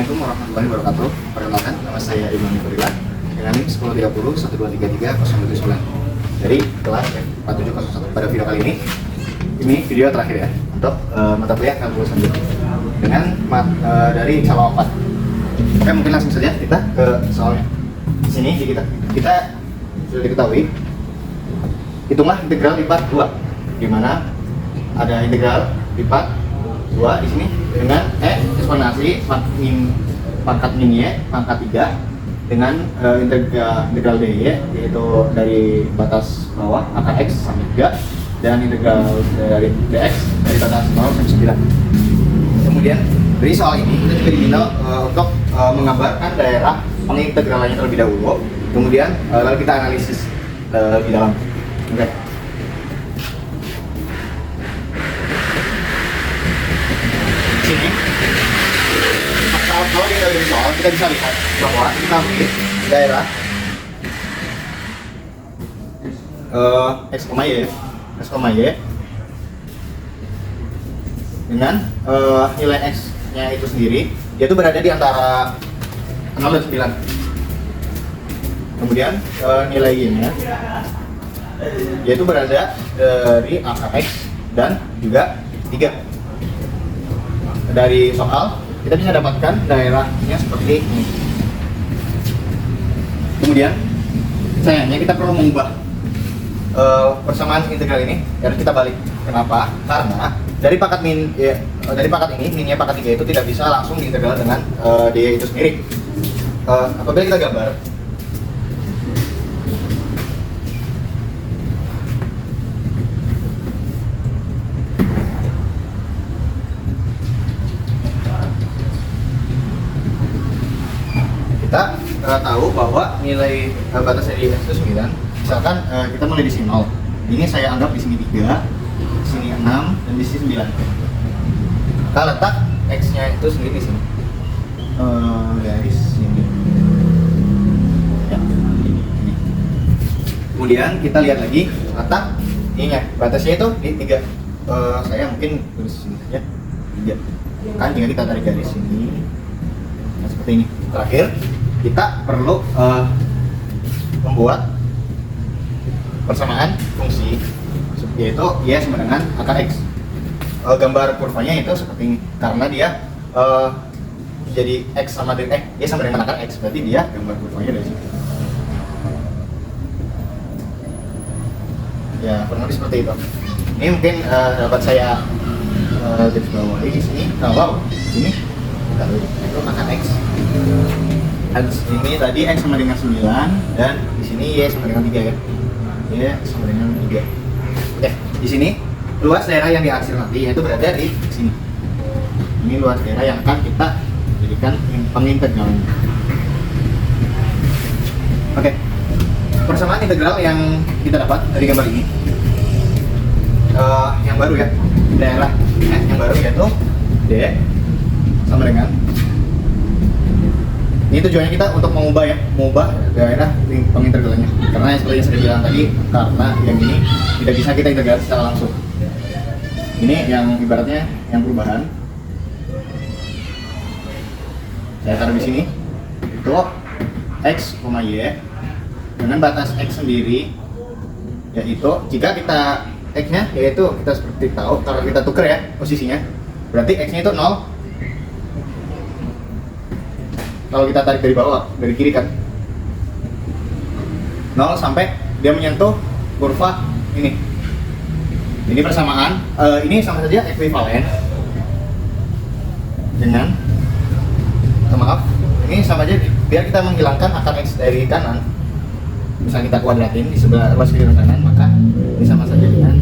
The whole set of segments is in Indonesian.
Assalamualaikum warahmatullahi wabarakatuh. Perkenalkan, nama saya Imam Nurila dengan NIM 1030 1233 079 dari kelas F4701. Pada video kali ini video terakhir ya untuk mata kuliah kalkulus lanjut dengan dari Calon 4. Oke, mungkin langsung saja kita ke soalnya. Di sini kita sudah diketahui hitunglah integral lipat 2, di mana ada integral lipat 2 di sini dengan eksponensi pangkat min y pangkat 3 dengan integral dy yaitu dari batas bawah akar x sampai 3 dan integral dari dx dari batas 0 sampai 9. Kemudian dari soal ini kita juga diminta untuk menggambarkan daerah pengintegralannya terlebih dahulu, kemudian lalu kita analisis di dalam. Oke. Sini kalau kita dari soal kita bisa lihat bahwa kita ambil daerah x, y dengan nilai x nya itu sendiri yaitu berada di antara 0 dan 9. Kemudian nilai y nya yaitu berada dari angka x dan juga 3. Dari soal kita bisa dapatkan daerahnya seperti ini. Kemudian sayangnya kita perlu mengubah persamaan integral ini, harus kita balik. Kenapa? Karena dari pangkat ini minnya pangkat 3 itu tidak bisa langsung diintegral dengan dy itu sendiri. Apabila kita gambar kita tahu bahwa nilai batasnya di x itu 9. Misalkan kita mulai di sini 0. Ini saya anggap di sini 3, di sini 6, dan di sini 9. Kita letak x-nya itu sendiri di sini. Garis sini. Ya, ini. Kemudian kita lihat lagi letak ininya. Batasnya itu di 3. Saya mungkin tulis sini saja. 3. Kan jika kita tarik garis sini. Nah, seperti ini. Terakhir kita perlu membuat persamaan fungsi yaitu y sama dengan akar x. Gambar kurvanya itu seperti ini karena dia jadi x sama dengan y sama dengan akar x, berarti dia gambar kurvanya dari sini. Ya kurang lebih seperti itu. Ini mungkin dapat saya garis bawahi di sini. Kalau ini kita lihat itu akar x. Ini tadi x sama dengan 9 dan di sini y sama dengan 3 ya. Y sama dengan 3. Oke, di sini luas daerah yang dihasil nanti yaitu berada di sini. Ini luas daerah yang akan kita jadikan pengintegralan. Oke. Persamaan integral yang kita dapat dari gambar ini yang baru ya. Daerah yang baru yaitu d sama dengan ini tujuannya kita untuk mengubah daerah pengintegralannya. Karena seperti yang saya bilang tadi, karena yang ini tidak bisa kita integrasi secara langsung. Ini yang ibaratnya yang perubahan. Saya taruh di sini itu x, y dengan batas x sendiri, yaitu jika kita x-nya yaitu kita seperti tahu kalau kita tuker ya posisinya, berarti x-nya itu 0. Kalau kita tarik dari bawah, dari kiri kan 0 sampai dia menyentuh kurva ini. Ini persamaan, ini sama saja ekuivalen dengan ini sama aja biar kita menghilangkan akar x dari kanan. Misalnya kita kuadratin di sebelah luas kiri dan kanan, maka ini sama saja dengan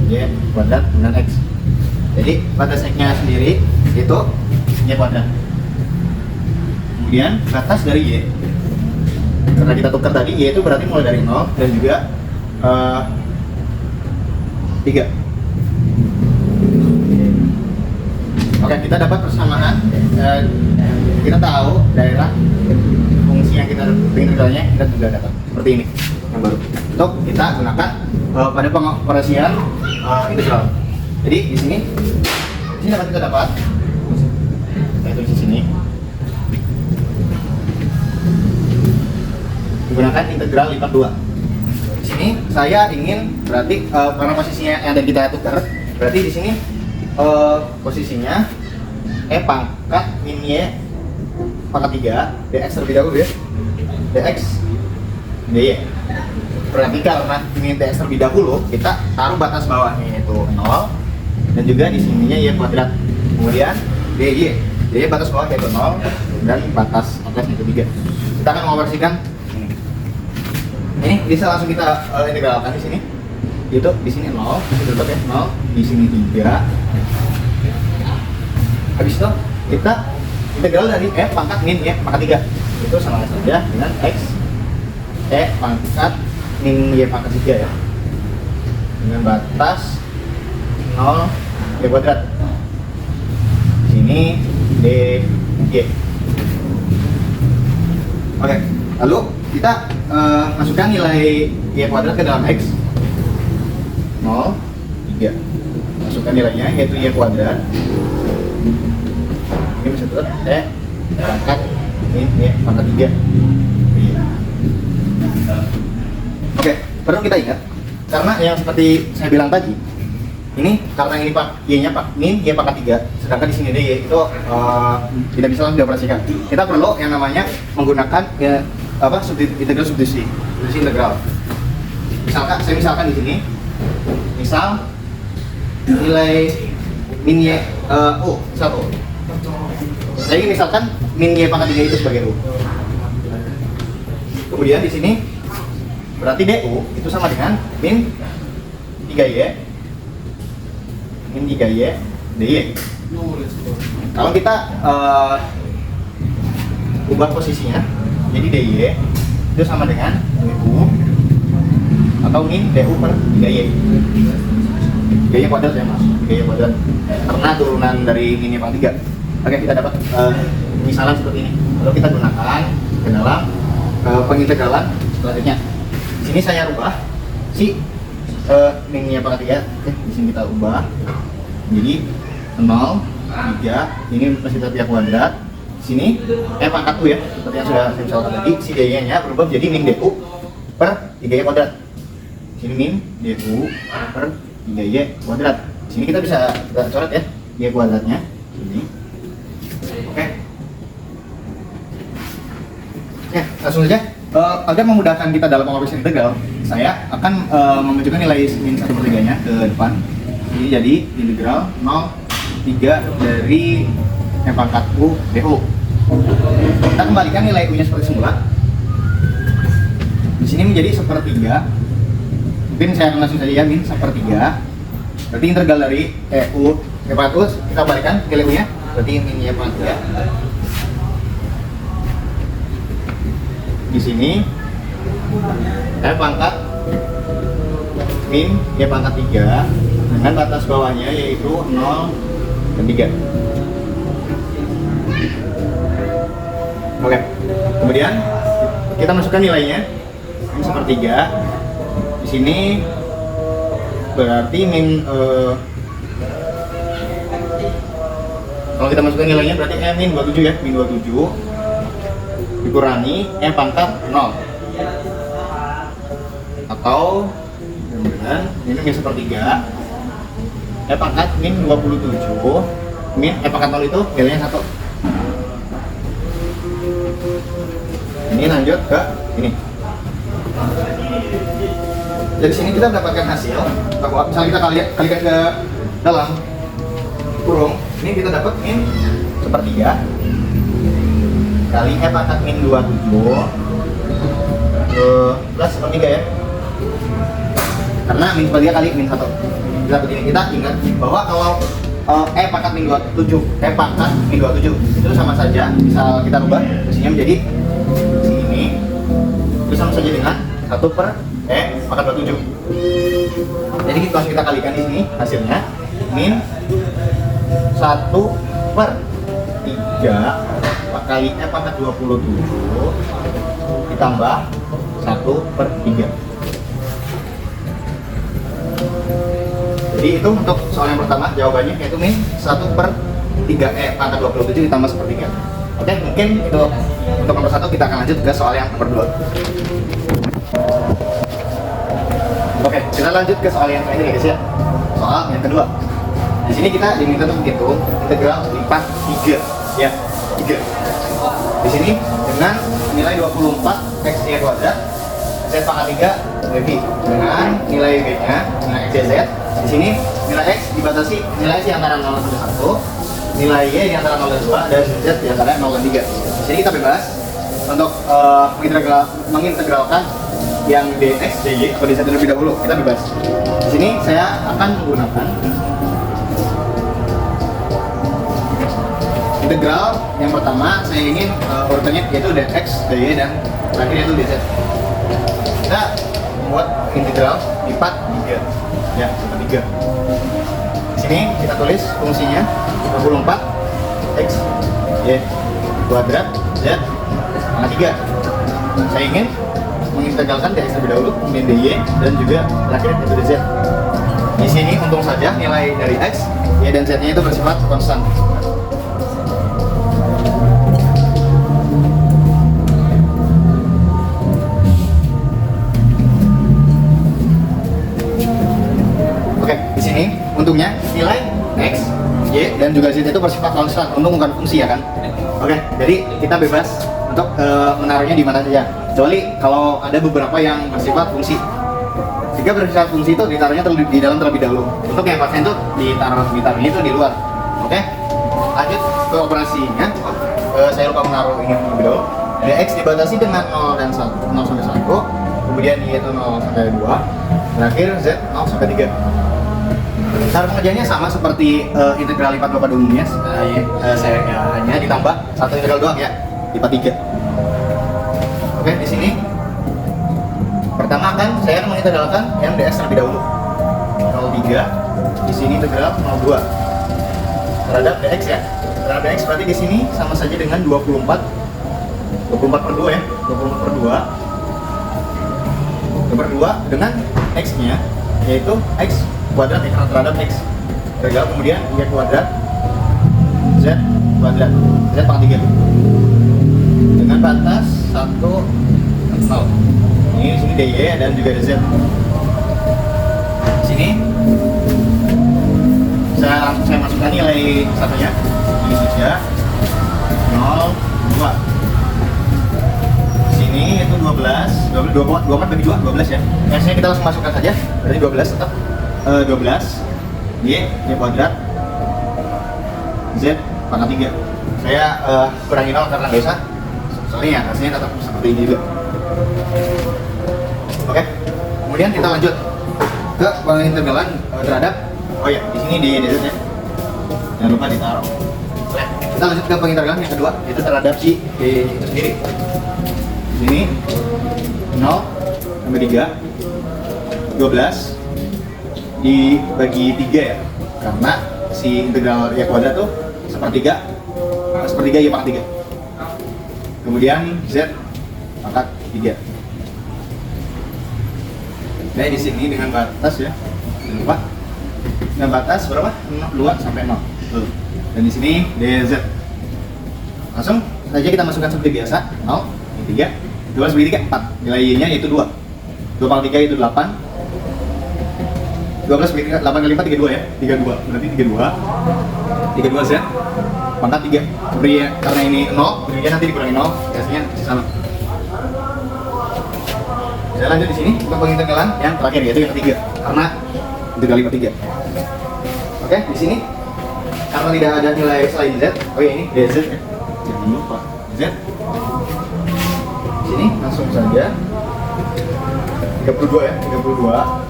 y kuadrat dengan x. Jadi batas x-nya sendiri itu y kuadrat. Kemudian batas dari y, karena kita tukar tadi y itu berarti mulai dari 0 dan juga 3. Oke, kita dapat persamaan, kita tahu daerah fungsi yang kita integralnya kita juga dapat seperti ini yang baru. Untuk kita gunakan pada pengoperasian integral. Jadi di sini dapat kita dapat, saya tulis di sini menggunakan integral lipat 2. Di sini saya ingin berarti karena posisinya yang tadi kita tukar, berarti di sini posisinya pangkat min y pangkat 3 dx terlebih dahulu ya, dx dy. Berarti karena ini dx terlebih dahulu, kita taruh batas bawahnya yaitu 0 dan juga di sininya y kuadrat. Kemudian dy batas bawah yaitu 0 dan batas atas yaitu 3. Kita akan mengoperasikan ini bisa langsung kita integralkan di sini. Yaitu di sini 0, di sini 0, di sini 3. Habis itu kita integral dari pangkat min y pangkat 3. Itu sama saja dengan x pangkat min y pangkat 3 ya. Dengan batas 0 y kuadrat. Di sini dy. Oke, lalu kita masukkan nilai y kuadrat ke dalam x 0, 3. Masukkan nilainya yaitu y kuadrat. Ini bisa tuh pangkat min y pangkat 3. Oke, perlu kita ingat karena yang seperti saya bilang tadi, ini karena ini y-nya min y pangkat 3, sedangkan di sini dy itu tidak bisa langsung dioperasikan. Kita perlu yang namanya menggunakan integral substitusi integral. Misalkan di sini, misal nilai min y misal u. Saya ingin misalkan min y pangkat 3 itu sebagai u. Kemudian di sini berarti du itu sama dengan min 3y dy. Kalau kita ubah posisinya jadi dy itu sama dengan du atau min du per 3y. 3y kuadrat ya mas, 3y kuadrat karena turunan dari min y pangkat 3. Oke, kita dapat misalan seperti ini. Lalu kita gunakan ke dalam pengintegralan selanjutnya. Di sini saya rubah si min y pangkat 3. Oke, di sini kita ubah jadi 0, 3. Ini masih tetap y kuadrat. Di sini pangkat u ya, seperti yang sudah saya misalkan tadi. Si dy-nya berubah menjadi min du per 3y kuadrat. Di sini min du per 3y kuadrat. Di sini kita bisa coret ya y kuadratnya. Ini. Oke, langsung saja. Agar memudahkan kita dalam pengoperasian integral, saya akan menunjukkan nilai min 1/3-nya ke depan. Ini jadi integral 0,3 dari pangkat u du. Kita kembalikan nilai u-nya seperti semula. Di sini menjadi 1/3. Mungkin saya akan langsung saja ya, min 1/3. Berarti integral dari u pangkat u kita kembalikan nilai u-nya. Berarti min y pangkat 3. Di sini pangkat min y pangkat 3 dengan batas bawahnya yaitu 0 dan 3. Oke, kemudian kita masukkan nilainya min 1/3. Di sini berarti min kalau kita masukkan nilainya berarti min 27 ya, min 27 dikurangi pangkat 0 atau dengan ini min 1/3 pangkat min 27 min pangkat 0 itu nilainya 1. Ini lanjut ke ini. Dari sini kita mendapatkan hasil bahwa misalnya kita kalikan ke dalam kurung, ini kita dapat min 1/3 kali pangkat min 27 plus 1/3 ya, karena min 1/3 kali min 1. Kita begini, kita ingat bahwa kalau pangkat min 27 pangkat min 27 itu sama saja, misal kita rubah posisinya menjadi sini, itu sama saja dengan 1 per pangkat 27. Jadi langsung kita kalikan di sini hasilnya min 1/3 kali pangkat 27 ditambah 1/3. Jadi itu untuk soal yang pertama jawabannya yaitu min 1/3 pangkat 27 ditambah 1/3. Oke, mungkin itu untuk nomor 1. Kita akan lanjut ke soal yang nomor 2. Oke, kita lanjut ke soal yang terakhir ya guys ya. Soal yang kedua. Di sini kita diminta untuk menghitung integral lipat 3 ya, 3. Di sini dengan nilai 24 x y kuadrat z pangkat 3 lebih dengan nilai b nya nilai x y z. Di sini nilai x dibatasi nilai x di antara 0 sampai 1, nilai y di antara 0 dan 2, dan z di antara 0 dan 3. Di sini kita bebas untuk mengintegralkan yang dx dy atau dz terlebih dahulu. Kita bebas. Di sini saya akan menggunakan integral yang pertama. Saya ingin urutannya yaitu dx, dy, dan terakhir yaitu dz. Kita membuat integral lipat 3 ya, lipat 3. Di sini kita tulis fungsinya 24 x y kuadrat z pangkat 3. Saya ingin mengintegralkan dx terlebih dahulu, kemudian dy, dan juga terakhir yaitu dz. Di sini untung saja nilai dari x, y, dan z-nya itu bersifat konstan. Untungnya nilai x, y, dan juga z itu bersifat konstan, untung bukan fungsi ya kan. Oke, jadi kita bebas untuk menaruhnya di mana saja, kecuali kalau ada beberapa yang bersifat fungsi. Jika bersifat fungsi itu ditaruhnya di dalam terlebih dahulu. Untuk yang konstan itu ditaruhnya itu di luar. Oke, lanjut ke operasinya. Saya lupa menaruh ini terlebih dahulu. Dx dibatasi dengan 0 dan 1, 0 sampai 1, kemudian y itu 0 sampai 2, terakhir z 0 sampai 3. Cara pengerjaannya sama seperti integral lipat pada umumnya. Saya hanya ditambah satu integral doang ya, lipat 3. Oke, di sini pertama kan saya akan mengintegralkan yang dx terlebih dahulu. 0,3. Di sini integral 0,2 terhadap dx ya. Terhadap dx berarti di sini sama saja dengan 24 per 2 ya. 24 per 2 dengan x-nya yaitu x kuadrat ya, terhadap x integral, kemudian y kuadrat z kuadrat z pangkat 3 dengan batas 1 0. Ini di sini dy dan juga dz. Di sini saya masukkan nilai satunya ini 3 0 2. Di sini itu 24 bagi 2 12 ya. Biasanya kita langsung masukkan saja, berarti 12 tetap 12 y kuadrat z pangkat 3. Saya kurangi 0 karena nggak usah, soalnya hasilnya tetap seperti ini juga. Oke, kemudian kita lanjut ke pengintegralan terhadap di sini di dz ya, jangan lupa ditaruh. Oke, kita lanjut ke pengintegralan yang kedua, yaitu terhadap si d itu sendiri. Ini 0 sampai 3 12 dibagi 3 ya, karena si integral y kuadrat tuh sepertiga y pangkat 3, kemudian z pangkat 3. Nah di sini dengan batas ya, jangan lupa dengan batas berapa? 2 sampai 0. Dan di sini dz langsung saja kita masukkan seperti biasa. 0 bagi 3, 12 bagi 3 4, nilai y nya yaitu 2 pangkat 3 itu 8. 12 bagi 8 kali 4 32 ya, 32 berarti 32 z pangkat 3. Karena ini 0, kemudian nanti dikurangi 0, hasilnya sama. Saya lanjut di sini untuk pengintegralan yang terakhir yaitu yang ketiga, karena integral lipat 3. Oke, di sini karena tidak ada nilai selain z, ini dz ya, jangan lupa z. Di sini langsung saja 32 ya, 32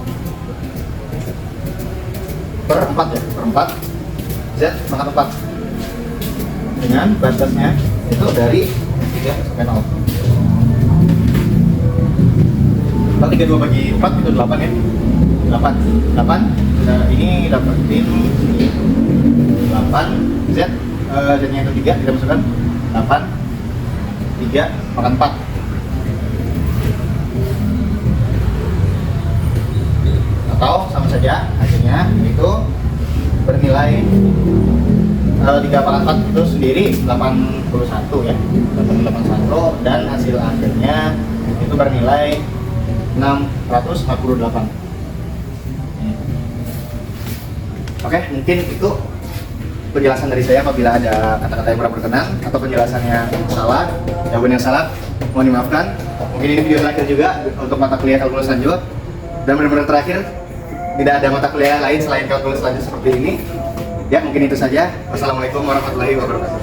per 4 ya, per 4 z pangkat 4 dengan batasnya itu dari 3 sampai 0. Kalau 32 bagi 4 itu 8 ya, 8 nah, ini dapetin 8 z z nya itu 3, kita masukkan 8 3 pangkat 4 atau sama saja hasilnya itu bernilai 3 pangkat 4 itu sendiri 81 ya, 81, dan hasil akhirnya itu bernilai 648. Oke, mungkin itu penjelasan dari saya. Apabila ada kata-kata yang kurang berkenan atau penjelasannya salah, jawaban yang salah, mohon dimaafkan. Mungkin ini video terakhir juga untuk mata kuliah kalkulus lanjut, dan benar-benar terakhir, tidak ada mata kuliah lain selain kalkulus lanjut seperti ini. Ya, mungkin itu saja. Wassalamualaikum warahmatullahi wabarakatuh.